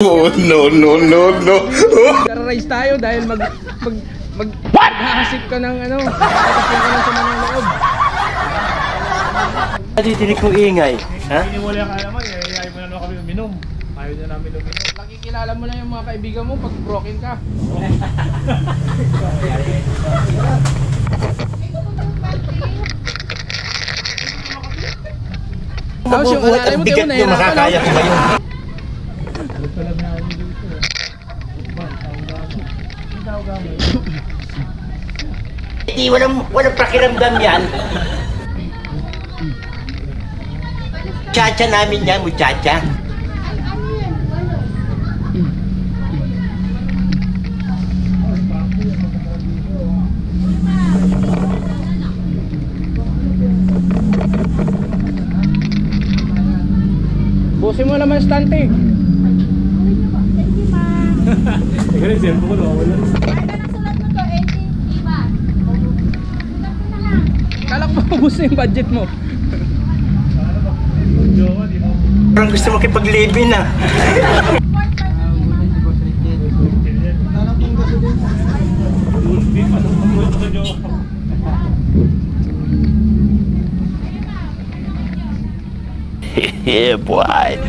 Oh, no, no, no, no. Terrorize tayo dahil maghahasip ka ng ano, tatapin ka ng sama ng loob. Didinig kong ingay, ha? Hindi mo lang kaya naman, ayaw mo na naman kami uminom. Ayaw na namin uminom. Nakikilala mo na yung mga kaibigan mo pag broken ka. Tapos yung alalay mo, bigat yung makakaya ko ngayon. Hindi, walang pakiramdam yan. Chacha namin yan, muchacha. Busin mo naman stante. Ikaw yung cellphone ko, wala. Kala ko mabus na yung budget mo. Parang gusto makipag-living na. Yeah, boy.